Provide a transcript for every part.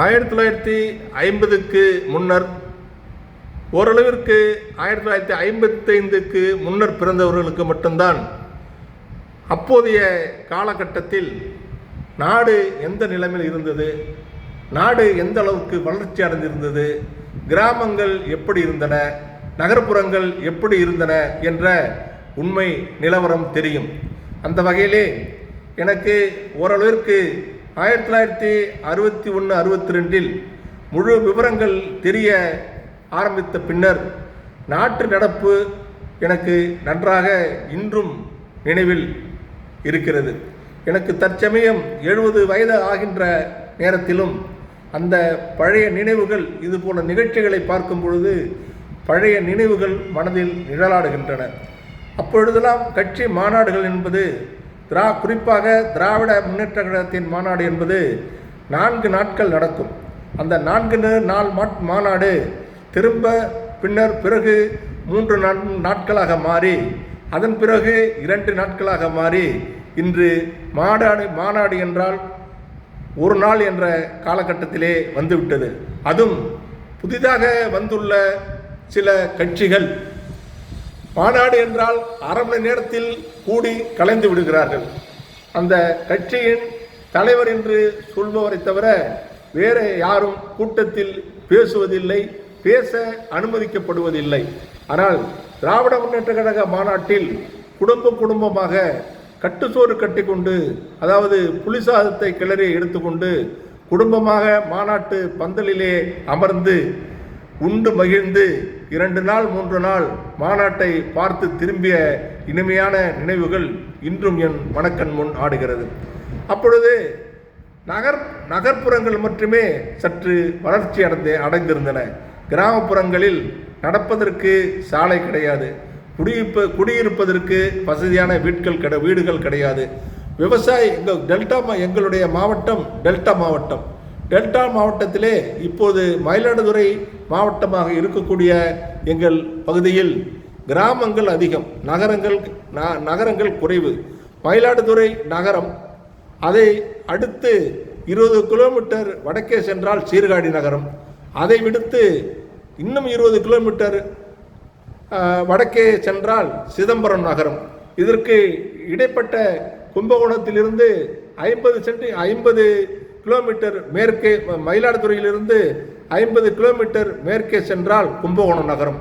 1950க்கு முன்னர், ஓரளவிற்கு 1955க்கு முன்னர் பிறந்தவர்களுக்கு மட்டும்தான் அப்போதைய காலகட்டத்தில் நாடு எந்த நிலைமையில் இருந்தது, நாடு எந்த அளவுக்கு வளர்ச்சி அடைந்திருந்தது, கிராமங்கள் எப்படி இருந்தன, நகர்ப்புறங்கள் எப்படி இருந்தன என்ற உண்மை நிலவரம் தெரியும். அந்த வகையிலே எனக்கு ஓரளவிற்கு 1961-62 முழு விவரங்கள் தெரிய ஆரம்பித்த பின்னர் நாட்டு நடப்பு எனக்கு நன்றாக இன்றும் நினைவில் இருக்கிறது. எனக்கு தற்சமயம் 70 வயது ஆகின்ற நேரத்திலும் அந்த பழைய நினைவுகள், இதுபோல நிகழ்ச்சிகளை பார்க்கும் பொழுது பழைய நினைவுகள் மனதில் நிழலாடுகின்றன. அப்பொழுதெல்லாம் கட்சி மாநாடுகள் என்பது குறிப்பாக திராவிட முன்னேற்ற கழகத்தின் மாநாடு என்பது 4 நாட்கள் நடக்கும். அந்த 4 நாள் மாநாடு திரும்ப பிறகு 3 நாட்களாக மாறி, அதன் பிறகு 2 நாட்களாக மாறி, இன்று மாநாடு என்றால் ஒரு நாள் என்ற காலகட்டத்திலே வந்துவிட்டது. அதுவும் புதிதாக வந்துள்ள சில கட்சிகள் மாநாடு என்றால் அரை மணி நேரத்தில் கூடி கலைந்து விடுகிறார்கள். அந்த கட்சியின் தலைவர் என்று சொல்பவரை தவிர வேற யாரும் கூட்டத்தில் பேசுவதில்லை, பேச அனுமதிக்கப்படுவதில்லை. ஆனால் திராவிட முன்னேற்ற கழக மாநாட்டில் குடும்பமாக கட்டுச்சோறு கட்டிக்கொண்டு, அதாவது புலிசாதத்தை கிளறி எடுத்துக்கொண்டு குடும்பமாக மாநாட்டு பந்தலிலே அமர்ந்து உண்டு மகிழ்ந்து 2 நாள் 3 நாள் மாநாட்டை பார்த்து திரும்பிய இனிமையான நினைவுகள் இன்றும் என் மனக்கண் முன் ஆடுகிறது. அப்பொழுது நகர்ப்புறங்கள் மட்டுமே சற்று வளர்ச்சி அடைந்திருந்தன. கிராமப்புறங்களில் நடப்பதற்கு சாலை கிடையாது, குடியிருப்பதற்கு வசதியான வீடுகள் கிடையாது. எங்களுடைய மாவட்டம் டெல்டா மாவட்டத்திலே இப்போது மயிலாடுதுறை மாவட்டமாக இருக்கக்கூடிய எங்கள் பகுதியில் கிராமங்கள் அதிகம், நகரங்கள் குறைவு. மயிலாடுதுறை நகரம், அதை அடுத்து 20 கிலோமீட்டர் வடக்கே சென்றால் சீர்காழி நகரம், அதை விடுத்து இன்னும் 20 கிலோமீட்டர் வடக்கே சென்றால் சிதம்பரம் நகரம். இதற்கு இடைப்பட்ட கும்பகோணத்திலிருந்து 50 கிலோமீட்டர் மேற்கே, மயிலாடுதுறையிலிருந்து 50 கிலோமீட்டர் மேற்கே சென்றால் கும்பகோணம் நகரம்.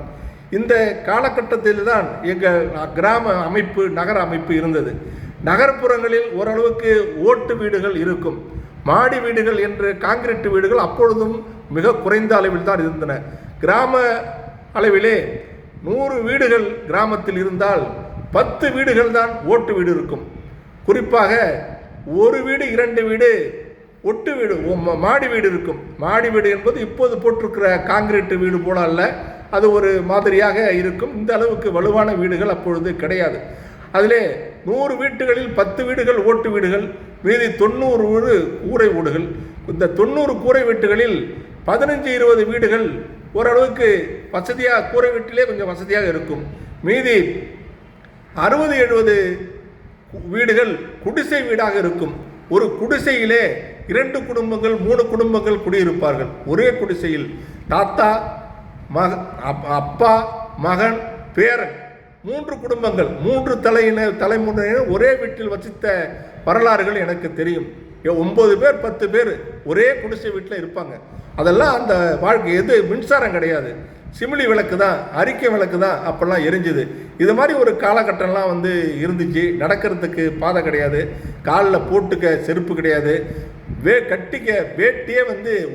இந்த காலகட்டத்தில் தான் எங்கள் கிராம அமைப்பு, நகர அமைப்பு இருந்தது. நகர்ப்புறங்களில் ஓரளவுக்கு ஓட்டு வீடுகள் இருக்கும், மாடி வீடுகள் என்று காங்கிரீட் வீடுகள் அப்பொழுதும் மிக குறைந்த அளவில் தான் இருந்தன. கிராம அளவிலே 100 வீடுகள் கிராமத்தில் இருந்தால் 10 வீடுகள் தான் ஓட்டு வீடு இருக்கும். குறிப்பாக 1 வீடு 2 வீடு ஒட்டு வீடு, மாடி வீடு இருக்கும். மாடி வீடு என்பது இப்போது போட்டிருக்கிற காங்கிரீட் வீடு போல அல்ல, அது ஒரு மாதிரியாக இருக்கும். இந்த அளவுக்கு வலுவான வீடுகள் அப்பொழுது கிடையாது. அதிலே 100 வீட்டுகளில் 10 வீடுகள் ஓட்டு வீடுகள், மீதி 90 கூரை வீடுகள். இந்த 90 கூரை வீட்டுகளில் 15-20 வீடுகள் ஓரளவுக்கு வசதியாக, கூரை வீட்டிலே கொஞ்சம் வசதியாக இருக்கும். மீதி 60-70 வீடுகள் குடிசை வீடாக இருக்கும். ஒரு குடிசையிலே 2 குடும்பங்கள் 3 குடும்பங்கள் குடியிருப்பார்கள். ஒரே குடிசையில் தாத்தா, அப்பா, மகன், பேரன், 3 குடும்பங்கள், 3 தலைமுறையினர் ஒரே வீட்டில் வசித்த வரலாறுகள் எனக்கு தெரியும். 9 பேர் 10 பேர் ஒரே குடிசை வீட்டில் இருப்பாங்க. அதெல்லாம் அந்த வாழ்க்கை. மின்சாரம் கிடையாது, சிமிலி விளக்கு தான், அறிக்கை விளக்கு தான் அப்பெல்லாம் எரிஞ்சுது. இது மாதிரி ஒரு காலகட்டம்லாம் இருந்துச்சு. நடக்கிறதுக்கு பாதை கிடையாது, காலில் போட்டுக்க செருப்பு கிடையாது, கட்டிக்க வேட்டியே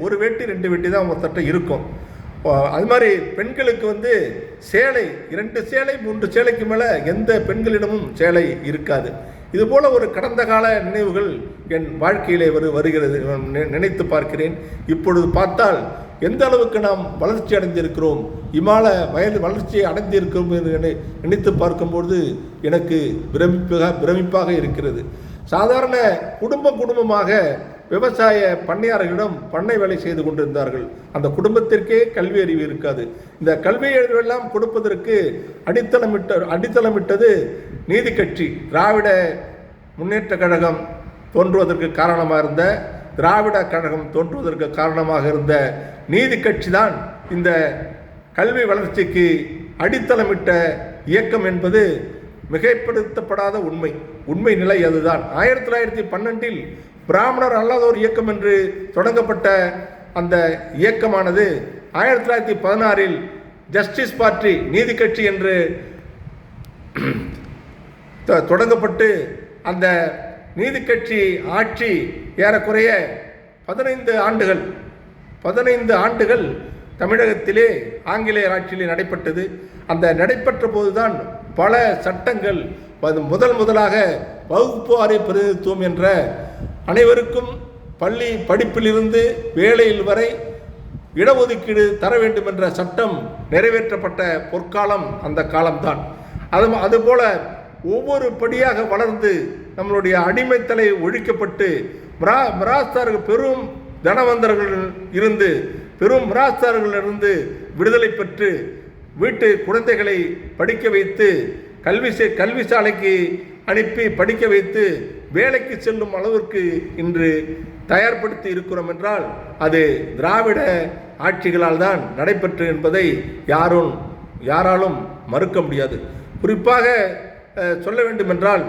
ஒரு வேட்டி 2 வேட்டி தான் ஒருத்தட்ட இருக்கும். அது மாதிரி பெண்களுக்கு சேலை, 2 சேலை 3 சேலைக்கு மேலே எந்த பெண்களிடமும் சேலை இருக்காது. இதுபோல ஒரு கடந்த கால நினைவுகள் என் வாழ்க்கையிலே வருகிறது, நினைத்து பார்க்கிறேன். இப்பொழுது பார்த்தால் எந்த அளவுக்கு நாம் வளர்ச்சி அடைந்திருக்கிறோம், வளர்ச்சியை அடைந்திருக்கிறோம் என்று நினைத்து பார்க்கும்போது எனக்கு பிரமிப்பாக இருக்கிறது. சாதாரண குடும்பமாக விவசாய பண்ணையாளர்களிடம் பண்ணை வேலை செய்து கொண்டிருந்தார்கள். அந்த குடும்பத்திற்கே கல்வி அறிவு இருக்காது. இந்த கல்வி அறிவெல்லாம் கொடுப்பதற்கு அடித்தளமிட்டது நீதி கட்சி. திராவிட முன்னேற்ற கழகம் தோன்றுவதற்கு காரணமாக இருந்த திராவிட கழகம் தோன்றுவதற்கு காரணமாக இருந்த நீதி கட்சி தான் இந்த கல்வி வளர்ச்சிக்கு அடித்தளமிட்ட இயக்கம் என்பது மிகைப்படுத்தப்படாத உண்மை நிலை அதுதான். 1912 பிராமணர் அல்லாதோர் இயக்கம் என்று தொடங்கப்பட்ட அந்த இயக்கமானது 1916 ஜஸ்டிஸ் பார்ட்டி நீதி கட்சி என்று தொடங்கப்பட்டு அந்த நீதி கட்சி ஆட்சி ஏறக்குறைய 15 ஆண்டுகள் தமிழகத்திலே ஆங்கிலேயர் ஆட்சியிலே நடைபெற்றது. அந்த நடைபெற்ற போதுதான் பல சட்டங்கள் முதலாக வகுப்பு வாரிய பிரதிநிதித்துவம் என்ற அனைவருக்கும் பள்ளி படிப்பிலிருந்து வேலையில் வரை இடஒதுக்கீடு தர வேண்டும் என்ற சட்டம் நிறைவேற்றப்பட்ட பொற்காலம் அந்த காலம்தான். அதுபோல ஒவ்வொரு படியாக வளர்ந்து நம்மளுடைய அடிமைத்தலை ஒழிக்கப்பட்டு மிராஸ்தார்கள் பெரும் மிராஸ்தார்களிலிருந்து விடுதலை பெற்று வீட்டு குழந்தைகளை படிக்க வைத்து கல்வி சாலைக்கு அனுப்பி படிக்க வைத்து வேலைக்கு செல்லும் அளவிற்கு இன்று தயார்படுத்தி இருக்கிறோம் என்றால் அது திராவிட ஆட்சிகளால் தான் நடைபெற்று என்பதை யாராலும் மறுக்க முடியாது. குறிப்பாக சொல்ல வேண்டுமென்றால்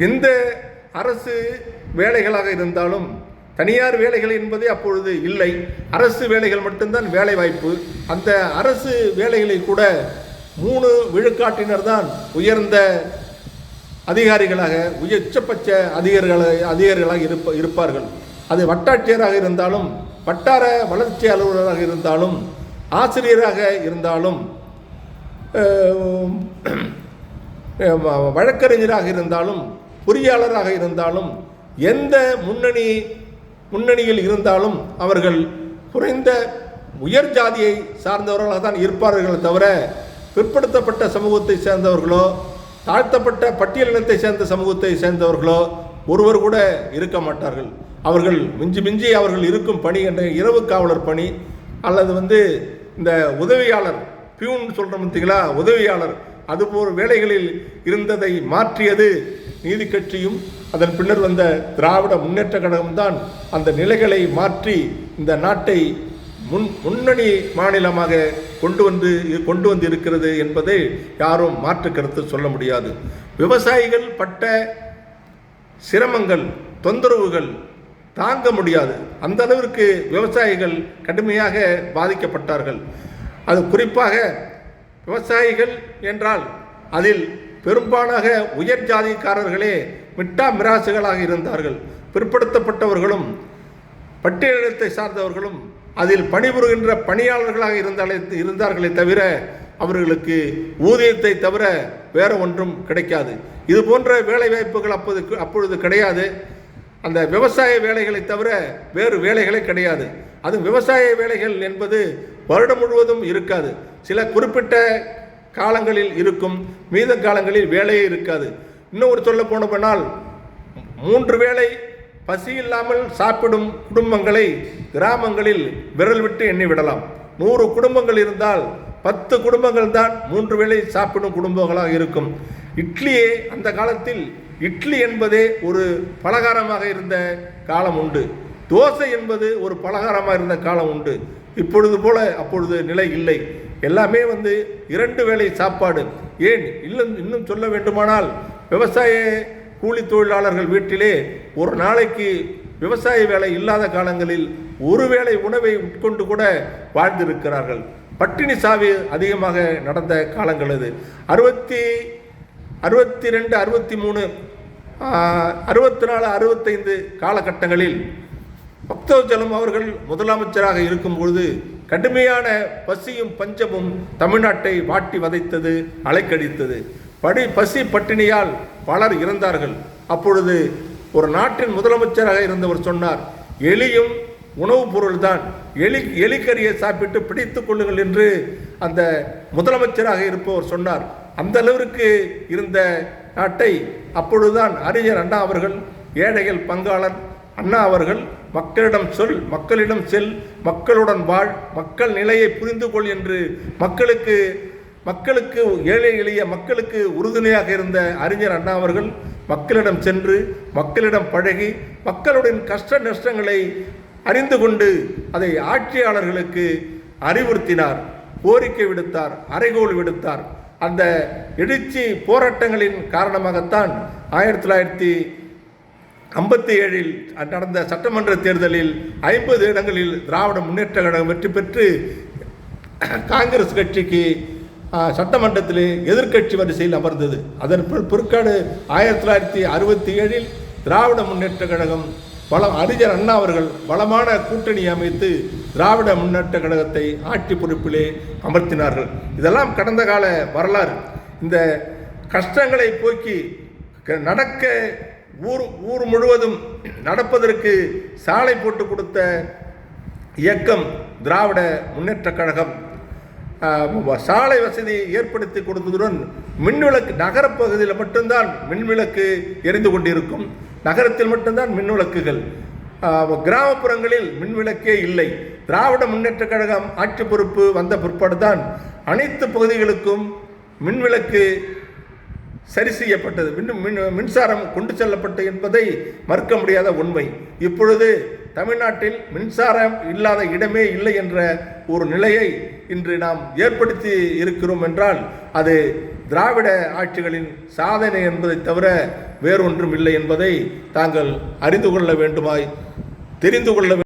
எந்த அரசு வேலைகளாக இருந்தாலும் தனியார் வேலைகள் என்பதே அப்பொழுது இல்லை. அரசு வேலைகள் மட்டும்தான் வேலை வாய்ப்பு. அந்த அரசு வேலைகளில் கூட 3 விழுக்காட்டினர் தான் உயர்ந்த அதிகாரிகளாக உச்சபட்ச அதிகாரிகளாக இருப்பார்கள். அது வட்டாட்சியராக இருந்தாலும் வட்டார வளர்ச்சி அலுவலராக இருந்தாலும் ஆசிரியராக இருந்தாலும் வழக்கறிஞராக இருந்தாலும் பொறியாளராக இருந்தாலும் எந்த முன்னணியில் இருந்தாலும் அவர்கள் குறைந்த உயர் ஜாதியை சார்ந்தவர்களாக தான் இருப்பார்கள் தவிர பிற்படுத்தப்பட்ட சமூகத்தை சேர்ந்தவர்களோ தாழ்த்தப்பட்ட பட்டியலினத்தை சேர்ந்த சமூகத்தை சேர்ந்தவர்களோ ஒருவர் கூட இருக்க மாட்டார்கள். அவர்கள் மிஞ்சி அவர்கள் இருக்கும் பணி என்ற இரவு காவலர் பணி அல்லது இந்த உதவியாளர் பியூன் சொல்கிறோம் பார்த்தீங்களா, உதவியாளர் அதுபோல் வேலைகளில் இருந்ததை மாற்றியது நீதி கட்சியும் அதன் பின்னர் வந்த திராவிட முன்னேற்ற கழகம்தான் அந்த நிலைகளை மாற்றி இந்த நாட்டை முன்னணி மாநிலமாக கொண்டு வந்து இருக்கிறது என்பதை யாரும் மாற்று கருத்து சொல்ல முடியாது. விவசாயிகள் பட்ட சிரமங்கள் தொந்தரவுகள் தாங்க முடியாது. அந்த அளவிற்கு விவசாயிகள் கடுமையாக பாதிக்கப்பட்டார்கள். அது குறிப்பாக விவசாயிகள் என்றால் அதில் பெரும்பாலாக உயர் ஜாதிக்காரர்களே மிராசுகளாக இருந்தார்கள். பிற்படுத்தப்பட்டவர்களும் பட்டியலினத்தை சார்ந்தவர்களும் அதில் பணிபுரிகின்ற பணியாளர்களாக இருந்தார்களே தவிர அவர்களுக்கு ஊதியத்தை தவிர வேற ஒன்றும் கிடைக்காது. இது போன்ற வேலை வாய்ப்புகள் அப்பொழுது கிடையாது. அந்த விவசாய வேலைகளை தவிர வேறு வேலைகளே கிடையாது. அது விவசாய வேலைகள் என்பது வருடம் முழுவதும் இருக்காது. சில குறிப்பிட்ட காலங்களில் இருக்கும், மீத காலங்களில் வேலையே இருக்காது. இன்னொரு சொல்ல போனால் 3 வேளை பசி இல்லாமல் சாப்பிடும் குடும்பங்களை கிராமங்களில் விரல் விட்டு எண்ணி விடலாம். 100 குடும்பங்கள் இருந்தால் 10 குடும்பங்கள் தான் 3 வேளை சாப்பிடும் குடும்பங்களாக இருக்கும். இட்லியே அந்த காலத்தில் இட்லி என்பதே ஒரு பலகாரமாக இருந்த காலம் உண்டு. தோசை என்பது ஒரு பலகாரமாக இருந்த காலம் உண்டு. இப்பொழுது போல அப்பொழுது நிலை இல்லை. எல்லாமே 2 வேளை சாப்பாடு. ஏன் இன்னும் சொல்ல வேண்டுமானால் விவசாய கூலி தொழிலாளர்கள் வீட்டிலே ஒரு நாளைக்கு விவசாய வேலை இல்லாத காலங்களில் 1 வேளை உணவை உட்கொண்டு கூட வாழ்ந்திருக்கிறார்கள். பட்டினி சாவு அதிகமாக நடந்த காலங்கள் அது. 62, 63, 64, 65 காலகட்டங்களில் பக்தவச்சலம் அவர்கள் முதலமைச்சராக இருக்கும் பொழுது கடுமையான பசியும் பஞ்சமும் தமிழ்நாட்டை வாட்டி வதைத்தது, அலைக்கடித்தது. பசி பட்டினியால் பலர் இறந்தார்கள். அப்பொழுது ஒரு நாட்டின் முதலமைச்சராக இருந்தவர் சொன்னார், எலியும் உணவுப் பொருள்தான், எலிக்கறியை சாப்பிட்டு பிடித்துக் கொள்ளுங்கள் என்று அந்த முதலமைச்சராக இருப்பவர் சொன்னார். அந்த அளவிற்கு இருந்த நாட்டை அப்பொழுதுதான் அறிஞர் அண்ணா அவர்கள், ஏழைகள் பங்காளர் அண்ணா அவர்கள் மக்களிடம் செல், மக்களுடன் வாழ், மக்கள் நிலையை புரிந்து கொள் என்று மக்களுக்கு ஏழை எளிய மக்களுக்கு உறுதுணையாக இருந்த அறிஞர் அண்ணா அவர்கள் மக்களிடம் சென்று மக்களிடம் பழகி மக்களுடைய கஷ்ட நஷ்டங்களை அறிந்து கொண்டு அதை ஆட்சியாளர்களுக்கு அறிவுறுத்தினார், கோரிக்கை விடுத்தார், அறைகோல் விடுத்தார். அந்த எழுச்சி போராட்டங்களின் காரணமாகத்தான் 1957 நடந்த சட்டமன்ற தேர்தலில் 50 இடங்களில் திராவிட முன்னேற்ற கழகம் வெற்றி பெற்று காங்கிரஸ் கட்சிக்கு சட்டமன்றத்தில் எதிர்க்கட்சி வரிசையில் அமர்ந்தது. அதன் பிற்காடு 1967 திராவிட முன்னேற்ற கழகம் அறிஞர் அண்ணா அவர்கள் பலமான கூட்டணி அமைத்து திராவிட முன்னேற்ற கழகத்தை ஆட்சி பொறுப்பிலே அமர்த்தினார்கள். இதெல்லாம் கடந்த கால வரலாறு. இந்த கஷ்டங்களை போக்கி நடக்க ஊர் முழுவதும் நடப்பதற்கு சாலை போட்டு கொடுத்த இயக்கம் திராவிட முன்னேற்ற கழகம். சாலை வசதி ஏற்படுத்தி கொடுத்ததுடன் மின்விளக்கு நகரப்பகுதியில் மட்டும்தான் மின்விளக்கு எரிந்து கொண்டிருக்கும், நகரத்தில் மட்டும்தான் மின்விளக்குகள், கிராமப்புறங்களில் மின்விளக்கே இல்லை. திராவிட முன்னேற்ற கழகம் ஆட்சி பொறுப்பு வந்த பிற்பாடுதான் அனைத்து பகுதிகளுக்கும் மின்விளக்கு சரி செய்யப்பட்டது, மின்சாரம் கொண்டு செல்லப்பட்டது என்பதை மறுக்க முடியாத உண்மை. இப்பொழுது தமிழ்நாட்டில் மின்சாரம் இல்லாத இடமே இல்லை என்ற ஒரு நிலையை இன்று நாம் ஏற்படுத்தி இருக்கிறோம் என்றால் அது திராவிட ஆட்சிகளின் சாதனை என்பதை தவிர வேறொன்றும் இல்லை என்பதை தாங்கள் அறிந்து கொள்ள வேண்டுமாய் தெரிந்து கொள்ள